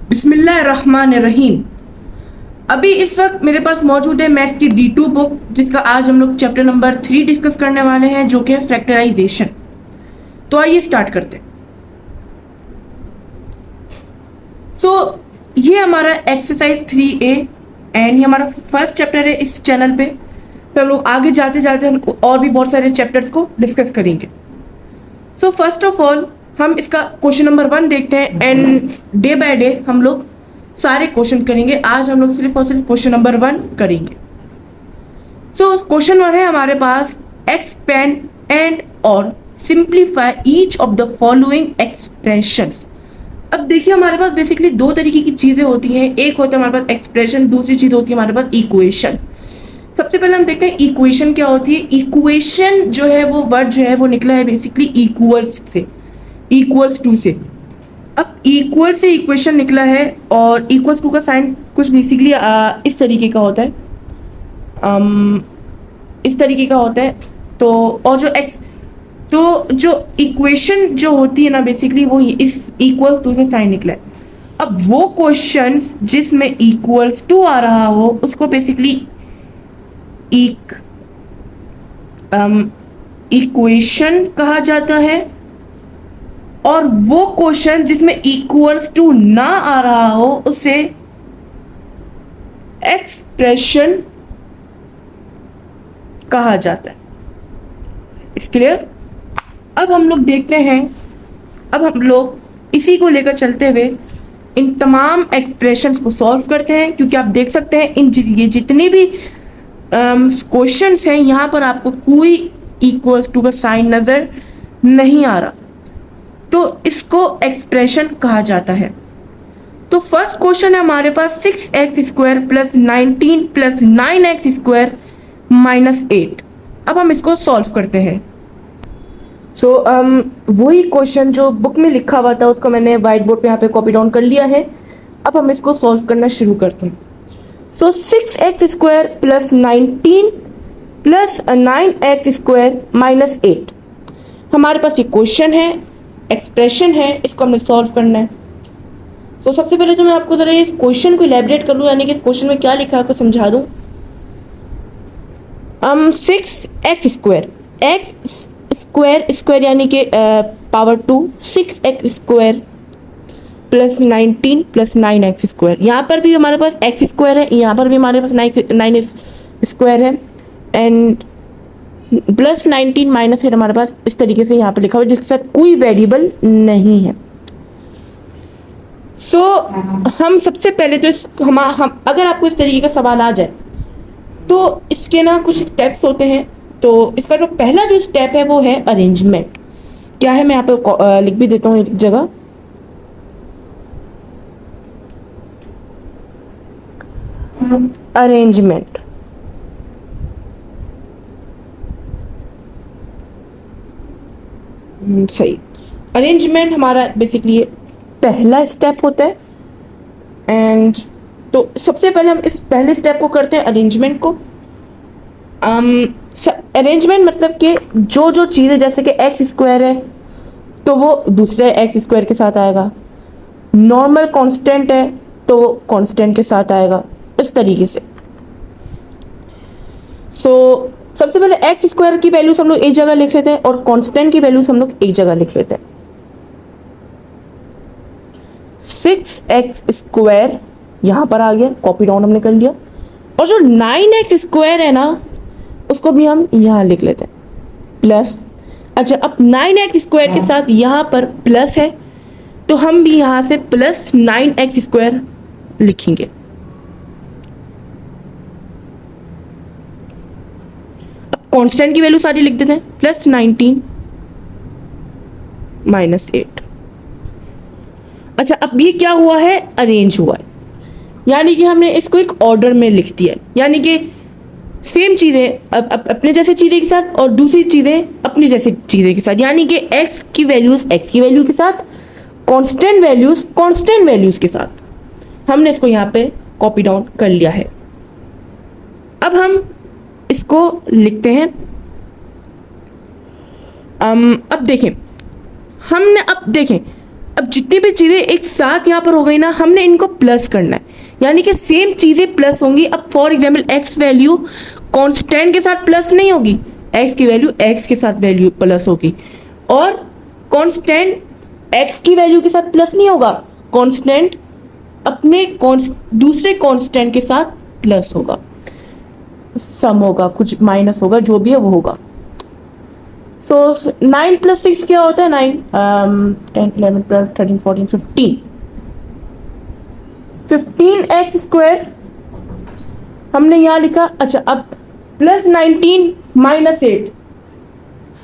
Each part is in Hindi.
बिस्मिल्लाहिर्रहमानिर्रहीम। अभी इस वक्त मेरे पास मौजूद है मैथ्स की D2 बुक, जिसका आज हम लोग चैप्टर नंबर 3 डिस्कस करने वाले हैं, जो कि है फैक्टराइजेशन। तो आइए स्टार्ट करते हैं। ये हमारा एक्सरसाइज 3A एंड ये हमारा फर्स्ट चैप्टर है इस चैनल पे। तो हम लोग आगे जाते जाते हम और भी बहुत सारे चैप्टर्स को डिस्कस करेंगे। फर्स्ट ऑफ ऑल हम इसका क्वेश्चन नंबर 1 देखते हैं एंड डे बाय डे हम लोग सारे क्वेश्चन करेंगे। आज हम लोग सिर्फ और सिर्फ क्वेश्चन नंबर 1 करेंगे। क्वेश्चन 1 है हमारे पास, एक्सपेंड एंड और simplify each of the following expressions. अब देखिए हमारे पास बेसिकली दो तरीके की चीजें होती हैं। एक होता है हमारे पास एक्सप्रेशन, दूसरी चीज होती है हमारे पास इक्वेशन। सबसे पहले हम देखते हैं इक्वेशन क्या होती है। इक्वेशन जो है वो वर्ड जो है वो निकला है बेसिकली इक्वल्स से, इक्वल्स टू से। अब इक्वल से इक्वेशन निकला है और इक्वल्स टू का साइन कुछ बेसिकली इस तरीके का होता है, इस तरीके का होता है। तो और जो इक्वेशन जो होती है ना बेसिकली वो इस इक्वल टू से साइन निकला है। अब वो क्वेश्चन जिसमें इक्वल्स टू आ रहा हो उसको बेसिकली इक्वेशन कहा जाता है, और वो क्वेश्चन जिसमें इक्वल्स टू ना आ रहा हो उसे एक्सप्रेशन कहा जाता है। It's clear. अब हम लोग देखते हैं, अब हम लोग इसी को लेकर चलते हुए इन तमाम एक्सप्रेशंस को सॉल्व करते हैं, क्योंकि आप देख सकते हैं ये जितने भी क्वेश्चंस हैं यहाँ पर आपको कोई इक्वल्स टू का साइन नजर नहीं आ रहा, तो इसको एक्सप्रेशन कहा जाता है। तो फर्स्ट क्वेश्चन है हमारे पास 6x² + 19 + 9x² - 8। अब हम इसको सॉल्व करते हैं। वही क्वेश्चन जो बुक में लिखा हुआ था उसको मैंने व्हाइट बोर्ड पे यहाँ पे कॉपी डाउन कर लिया है। अब हम इसको सॉल्व करना शुरू करते हैं। 6x² + 19 + 9x² - 8 हमारे पास ये क्वेश्चन है, एक्सप्रेशन है, इसको हमने सॉल्व करना है। तो सबसे पहले तो मैं आपको जरा इस क्वेश्चन को इलेबरेट कर लूँ, यानी कि इस क्वेश्चन में क्या लिखा है आपको समझा दूँ। 6x², x स्क्वायर यानी कि पावर 2, 6x² + 19 + 9x²। यहाँ पर भी हमारे पास x² है, यहाँ पर भी हमारे पास 9x² है एंड +19 - 8 हमारे पास इस तरीके से यहाँ पर लिखा हुआ है, जिसके साथ कोई वेरिएबल नहीं है। हम सबसे पहले तो हम अगर आपको इस तरीके का सवाल आ जाए तो इसके ना कुछ स्टेप्स होते हैं। तो इसका जो पहला जो स्टेप है वो है अरेंजमेंट। क्या है मैं यहाँ पे लिख भी देता हूँ एक जगह। अरेंजमेंट सही। अरेंजमेंट हमारा बेसिकली पहला स्टेप होता है एंड तो सबसे पहले हम इस पहले स्टेप को करते हैं, अरेंजमेंट को। अरेंजमेंट मतलब कि जो चीज़ें, जैसे कि x² है तो वो दूसरे x² के साथ आएगा, नॉर्मल कांस्टेंट है तो वो कांस्टेंट के साथ आएगा, इस तरीके से। सबसे पहले x² की वैल्यूज हम लोग एक जगह लिख लेते हैं और कांस्टेंट की वैल्यूज हम लोग एक जगह लिख लेते हैं। 6x² यहाँ पर आ गया, कॉपी डाउन हमने कर लिया, और जो 9x² है ना उसको भी हम यहाँ लिख लेते हैं प्लस। अच्छा, अब 9x² के साथ यहाँ पर प्लस है तो हम भी यहाँ से +9x² लिखेंगे। अब कांस्टेंट की वैल्यू सारी लिख देते हैं, +19 - 8। अच्छा, अब ये क्या हुआ है, अरेंज हुआ है, यानी कि हमने इसको एक ऑर्डर में लिख दिया है, यानी कि सेम चीज़ें अपने जैसे चीज़ें के साथ और दूसरी चीज़ें अपनी जैसी चीज़ें के साथ, यानी कि x की वैल्यूज़ x की वैल्यू के साथ, कांस्टेंट वैल्यूज़ कांस्टेंट वैल्यूज़ के साथ हमने इसको यहाँ पे कॉपी डाउन कर लिया है। अब हम इसको लिखते हैं। अब देखें, अब जितनी भी चीज़ें एक साथ यहाँ पर हो गई ना, हमने इनको प्लस करना है, यानी कि सेम चीज़ें प्लस होंगी। अब for example x value constant के साथ प्लस नहीं होगी, एक्स की वैल्यू एक्स के साथ वैल्यू प्लस होगी, और कांस्टेंट एक्स की वैल्यू के साथ प्लस नहीं होगा, कांस्टेंट अपने दूसरे कांस्टेंट के साथ प्लस होगा, सम होगा, कुछ माइनस होगा, जो भी है वो होगा। सो 9 + 6 क्या होता है? 9 10 11 12 13 14 15 15x² हमने यहाँ लिखा। अच्छा, अब +19 -8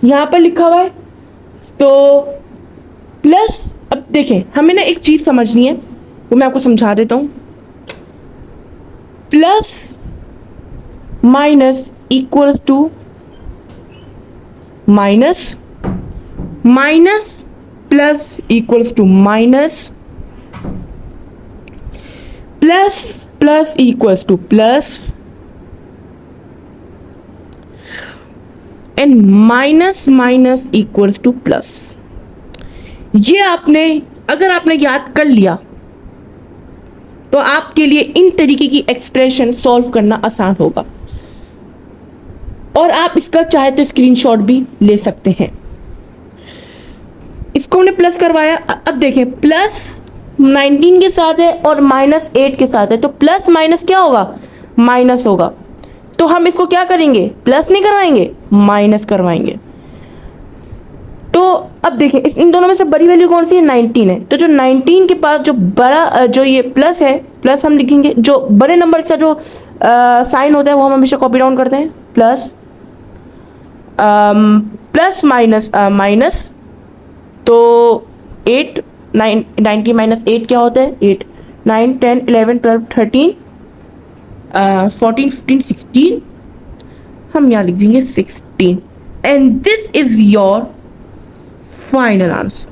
यहाँ पर लिखा हुआ है, तो प्लस, अब देखें हमें ना एक चीज समझनी है, वो मैं आपको समझा देता हूँ। Plus minus equals to minus, minus plus equals to minus, plus plus equals to plus, and minus minus equals to plus. ये आपने अगर आपने याद कर लिया तो आपके लिए इन तरीके की एक्सप्रेशन सॉल्व करना आसान होगा, और आप इसका चाहे तो स्क्रीनशॉट भी ले सकते हैं। इसको हमने प्लस करवाया। अब देखें, प्लस 19 के साथ है और -8 के साथ है, तो प्लस माइनस क्या होगा? माइनस होगा। तो हम इसको क्या करेंगे? प्लस नहीं करवाएंगे, माइनस करवाएंगे। तो अब देखें, इन दोनों में से बड़ी वैल्यू कौन सी है? 19 है। तो जो 19 के पास जो बड़ा जो ये प्लस है, प्लस हम लिखेंगे। जो बड़े नंबर का जो साइन होता है वो हम हमेशा कॉपी डाउन करते हैं, प्लस प्लस माइनस माइनस। तो 8 9 90 -8 क्या होता है? 8 9 10 11 12 13 14 15 16, हम यहाँ लिख देंगे 16, and this is your final answer.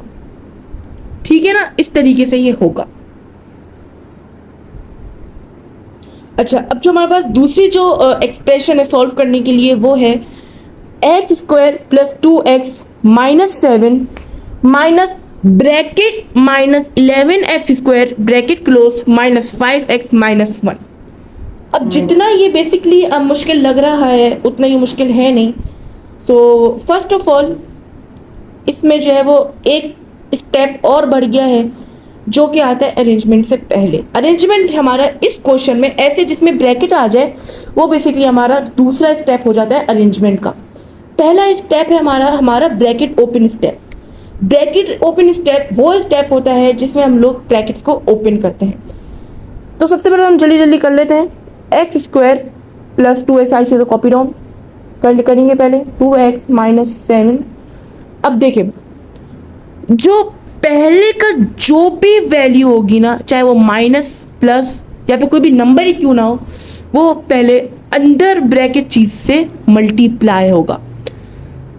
ठीक है ना, इस तरीके से ये होगा। अच्छा, अब जो हमारे पास दूसरी जो एक्सप्रेशन है सॉल्व करने के लिए, वो है x² + 2x -7 minus bracket -11x² bracket close -5x -1। अब जितना ये बेसिकली अब मुश्किल लग रहा है उतना ये मुश्किल है नहीं। तो फर्स्ट ऑफ ऑल इसमें जो है वो एक स्टेप और बढ़ गया है, जो कि आता है अरेंजमेंट से पहले। अरेंजमेंट हमारा इस क्वेश्चन में ऐसे जिसमें ब्रैकेट आ जाए, वो बेसिकली हमारा दूसरा स्टेप हो जाता है अरेंजमेंट का। पहला स्टेप है हमारा bracket open step. Bracket open step वो स्टेप होता है जिसमें हम लोग ब्रैकेट्स को ओपन करते हैं। तो सबसे पहले हम जल्दी जल्दी कर लेते हैं। x² + 2x ऐसे तो कॉपी डाउन करेंगे पहले, 2x -7। अब देखिए, जो पहले का जो भी वैल्यू होगी ना, चाहे वो माइनस प्लस या फिर कोई भी नंबर ही क्यों ना हो, वो पहले अंडर ब्रैकेट चीज से मल्टीप्लाई होगा।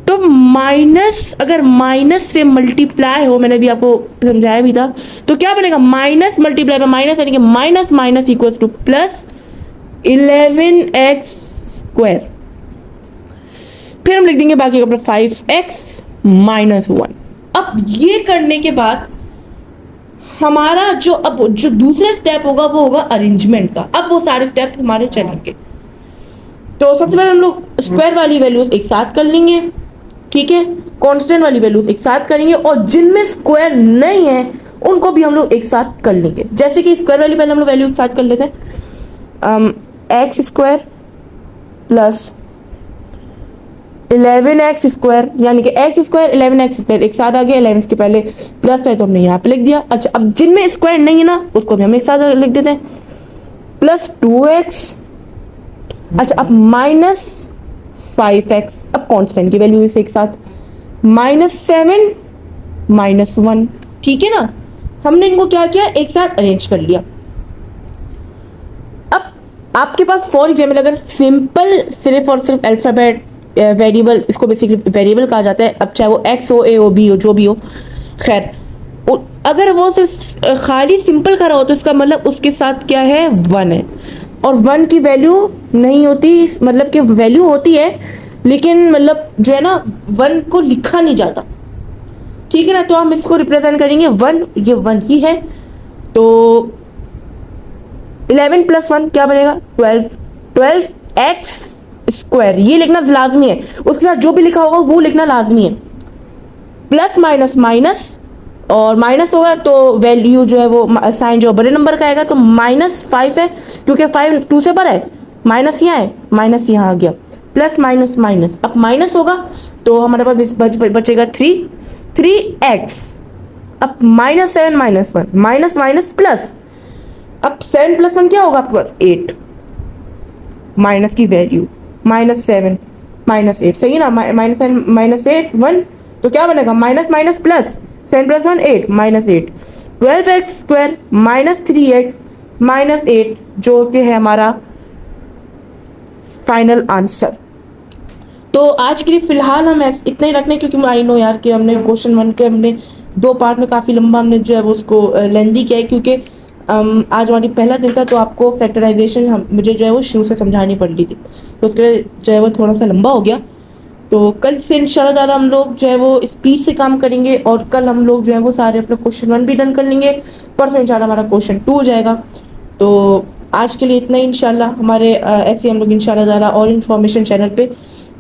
तो माइनस, अगर माइनस से मल्टीप्लाई हो, मैंने भी आपको समझाया भी था, तो क्या बनेगा? माइनस मल्टीप्लाई में माइनस, यानी कि minus minus equals to plus 11x²। फिर हम लिख देंगे बाकी का 5x -1। अब ये करने के बाद हमारा जो दूसरा स्टेप होगा वो होगा अरेंजमेंट का। अब वो सारे स्टेप हमारे चलेंगे। तो सबसे पहले हम लोग स्क्वायर वाली वैल्यूज एक साथ कर लेंगे, ठीक है, कांस्टेंट वाली वैल्यूज एक साथ करेंगे, और जिनमें स्क्वायर नहीं है उनको भी हम लोग एक साथ कर लेंगे। जैसे कि स्क्वायर वाली पहले हम लोग वैल्यू एक साथ कर लेते हैं, x² + 11x², यानी कि x² 11x² एक साथ आ गया। 11 के पहले प्लस है तो हमने यहाँ पे लिख दिया। अच्छा, अब जिनमें स्क्वायर नहीं है ना उसको भी हम एक साथ लिख देते हैं, +2x। अच्छा, अब -5x, अब कांस्टेंट की वैल्यू इसे एक साथ, -7 -1। ठीक है ना, हमने इनको क्या किया? एक साथ अरेंज कर लिया। अब आपके पास फॉर एग्जाम्पल अगर सिंपल सिर्फ और सिर्फ अल्फाबेट वेरिएबल, इसको बेसिकली वेरिएबल कहा जाता है, अब चाहे वो x हो, a हो, b हो, जो भी हो, खैर अगर वो सिर्फ खाली सिंपल करा हो तो इसका मतलब उसके साथ क्या है? 1 है, और 1 की वैल्यू नहीं होती, मतलब कि वैल्यू होती है लेकिन मतलब जो है ना 1 को लिखा नहीं जाता। ठीक है ना। तो हम इसको रिप्रेजेंट करेंगे 1, ये 1 ही है, तो 11 + 1 क्या बनेगा 12, 12x², ये लिखना लाजमी है, उसके साथ जो भी लिखा होगा वो लिखना लाजमी है। प्लस माइनस माइनस, और माइनस होगा तो वैल्यू जो है वो साइन जो बड़े नंबर का आएगा, तो -5 है क्योंकि 5 2 से बड़ा है, माइनस यहाँ है, माइनस यहाँ आ गया, प्लस माइनस माइनस, अब माइनस होगा तो हमारे पास बचेगा 3x। अब -7 - 1, माइनस माइनस प्लस, अब 7 + 1 क्या होगा आपके पास 8, माइनस की वैल्यू -7 -8, सही है ना, -7 -8 1, तो क्या बनेगा minus minus plus, 7 + 1 8 -8, 12x² -3x -8 जो कि है हमारा फाइनल आंसर। तो आज के लिए फिलहाल हम इतना ही रखने, क्योंकि आई नो यार कि हमने क्वेश्चन 1 के हमने 2 पार्ट में काफ़ी लंबा हमने जो है वो उसको लेंदी किया है, क्योंकि आज हमारी पहला दिन था, तो आपको फैक्टराइजेशन मुझे जो है वो शुरू से समझानी पड़ रही थी, तो उसके लिए जो है वो थोड़ा सा लंबा हो गया। तो कल से इंशाल्लाह ताला हम लोग जो है वो स्पीड से काम करेंगे, और कल हम लोग जो है वो सारे अपने क्वेश्चन 1 भी डन कर लेंगे, परसों इंशाल्लाह हमारा क्वेश्चन 2 हो जाएगा। तो आज के लिए इतना ही इंशाल्लाह। हमारे ऐसे हम लोग इंशाल्लाह ताला और इन्फॉर्मेशन चैनल पे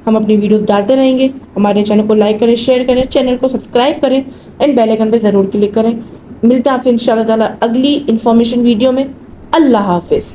हम अपनी वीडियो डालते रहेंगे। हमारे चैनल को लाइक करें, शेयर करें, चैनल को सब्सक्राइब करें एंड बेल आइकन पे ज़रूर क्लिक करें। मिलते हैं आपसे इंशाल्लाह ताला अगली इन्फॉर्मेशन वीडियो में। अल्लाह हाफिज़।